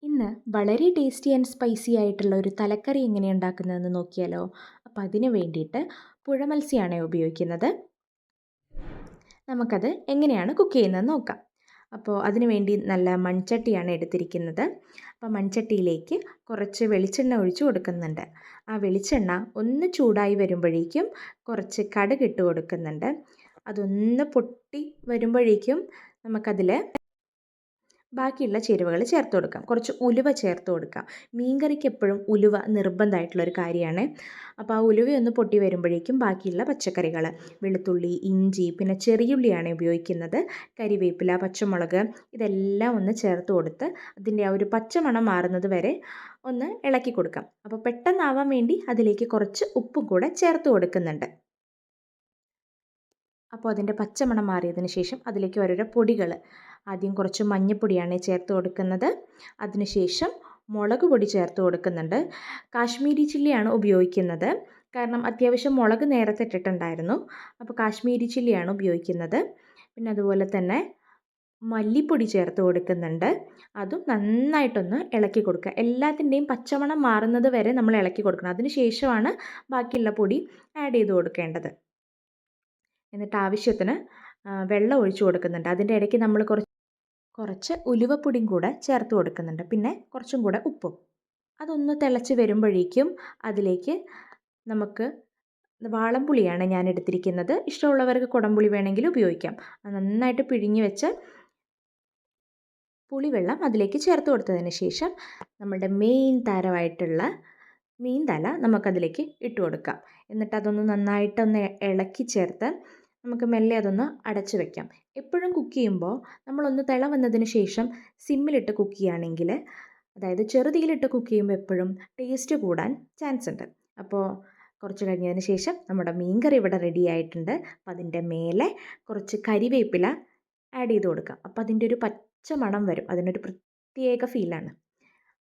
ഇന്ന് വളരെ tasty and spicy ആയിട്ടുള്ള ഒരു തലക്കറി എങ്ങനെയാണ് ഉണ്ടാക്കുന്നതെന്ന് നോക്കിയാലോ? അപ്പോൾ അതിന് വേണ്ടിയിട്ട് പുഴമത്സ്യമാണ് ഉപയോഗിക്കുന്നത്. നമുക്കത് എങ്ങനെയാണ് കുക്ക് ചെയ്യുന്നതെന്ന് നോക്കാം. അപ്പോൾ അതിന് വേണ്ടി നല്ല മൺചട്ടിയാണ് എടുത്തിരിക്കുന്നത്. അപ്പോൾ മൺചട്ടിയിലേക്ക് കുറച്ച് വെളിച്ചെണ്ണ ഒഴിച്ച് കൊടുക്കുന്നുണ്ട്. ആ വെളിച്ചെണ്ണ ഒന്ന് ചൂടായി വരുമ്പോഴേക്കും കുറച്ച് കടുക് ഇട്ട് കൊടുക്കുന്നുണ്ട്. അതൊന്ന് പൊട്ടി വരുമ്പോഴേക്കും നമുക്കതിൽ ബാക്കിയുള്ള ചേരുവകൾ ചേർത്ത് കൊടുക്കാം. കുറച്ച് ഉലുവ ചേർത്ത് കൊടുക്കാം. മീൻകറിക്ക് എപ്പോഴും ഉലുവ നിർബന്ധമായിട്ടുള്ളൊരു കാര്യമാണ്. അപ്പോൾ ആ ഉലുവയൊന്ന് പൊട്ടി വരുമ്പോഴേക്കും ബാക്കിയുള്ള പച്ചക്കറികൾ വെളുത്തുള്ളി, ഇഞ്ചി, പിന്നെ ചെറിയുള്ളിയാണ് ഉപയോഗിക്കുന്നത്. കരിവേപ്പില, പച്ചമുളക് ഇതെല്ലാം ഒന്ന് ചേർത്ത് കൊടുത്ത് അതിൻ്റെ ആ ഒരു പച്ചമണം മാറുന്നത് വരെ ഒന്ന് ഇളക്കി കൊടുക്കാം. അപ്പോൾ പെട്ടെന്നാവാൻ വേണ്ടി അതിലേക്ക് കുറച്ച് ഉപ്പും കൂടെ ചേർത്ത് കൊടുക്കുന്നുണ്ട്. അപ്പോൾ അതിൻ്റെ പച്ചമണം മാറിയതിന് ശേഷം അതിലേക്ക് ഓരോരോ പൊടികൾ, ആദ്യം കുറച്ച് മഞ്ഞൾപ്പൊടിയാണ് ചേർത്ത് കൊടുക്കുന്നത്. അതിനുശേഷം മുളക് പൊടി ചേർത്ത് കൊടുക്കുന്നുണ്ട്. കാശ്മീരി ചില്ലിയാണ് ഉപയോഗിക്കുന്നത്. കാരണം അത്യാവശ്യം മുളക് നേരത്തെ ഇട്ടിട്ടുണ്ടായിരുന്നു. അപ്പോൾ കാശ്മീരി ചില്ലിയാണ് ഉപയോഗിക്കുന്നത്. പിന്നെ അതുപോലെ തന്നെ മല്ലിപ്പൊടി ചേർത്ത് കൊടുക്കുന്നുണ്ട്. അതും നന്നായിട്ടൊന്ന് ഇളക്കി കൊടുക്കുക. എല്ലാത്തിൻ്റെയും പച്ചമണം മാറുന്നത് വരെ നമ്മൾ ഇളക്കി കൊടുക്കണം. അതിന് ശേഷമാണ് ബാക്കിയുള്ള പൊടി ആഡ് ചെയ്ത് കൊടുക്കേണ്ടത്. എന്നിട്ട് ആവശ്യത്തിന് വെള്ളം ഒഴിച്ച് കൊടുക്കുന്നുണ്ട്. അതിൻ്റെ ഇടയ്ക്ക് നമ്മൾ കുറച്ച് ഉലുവപ്പൊടിയും കൂടെ ചേർത്ത് കൊടുക്കുന്നുണ്ട്. പിന്നെ കുറച്ചും കൂടെ ഉപ്പും. അതൊന്ന് തിളച്ച് വരുമ്പോഴേക്കും അതിലേക്ക് നമുക്ക് വാളംപുളിയാണ് ഞാൻ എടുത്തിരിക്കുന്നത്. ഇഷ്ടമുള്ളവർക്ക് കുടംപുളി വേണമെങ്കിൽ ഉപയോഗിക്കാം. നന്നായിട്ട് പിഴിഞ്ഞ് വെച്ച് പുളിവെള്ളം അതിലേക്ക് ചേർത്ത് കൊടുത്തതിന് ശേഷം നമ്മുടെ മെയിൻ താരമായിട്ടുള്ള മീൻ തല നമുക്കതിലേക്ക് ഇട്ട് കൊടുക്കാം. എന്നിട്ട് അതൊന്ന് നന്നായിട്ടൊന്ന് ഇളക്കി ചേർത്ത് നമുക്ക് മെല്ലെ അതൊന്ന് അടച്ച് വയ്ക്കാം. എപ്പോഴും കുക്ക് ചെയ്യുമ്പോൾ നമ്മളൊന്ന് തിള വന്നതിന് ശേഷം സിമ്മിലിട്ട് കുക്ക് ചെയ്യുകയാണെങ്കിൽ, അതായത് ചെറുതീയിലിട്ട് കുക്ക് ചെയ്യുമ്പോൾ എപ്പോഴും ടേസ്റ്റ് കൂടാൻ ചാൻസ് ഉണ്ട്. അപ്പോൾ കുറച്ച് കഴിഞ്ഞതിന് ശേഷം നമ്മുടെ മീൻകറി ഇവിടെ റെഡി ആയിട്ടുണ്ട്. അപ്പോൾ അതിൻ്റെ മേലെ കുറച്ച് കരിവേപ്പില ആഡ് ചെയ്ത് കൊടുക്കാം. അപ്പോൾ അതിൻ്റെ ഒരു പച്ച മണം വരും. അതിനൊരു പ്രത്യേക ഫീലാണ്.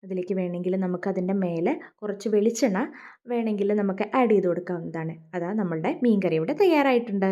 അതിലേക്ക് വേണമെങ്കിൽ നമുക്കതിൻ്റെ മേലെ കുറച്ച് വെളിച്ചെണ്ണ വേണമെങ്കിൽ നമുക്ക് ആഡ് ചെയ്ത് കൊടുക്കാവുന്നതാണ്. അതാ നമ്മളുടെ മീൻകറി ഇവിടെ തയ്യാറായിട്ടുണ്ട്.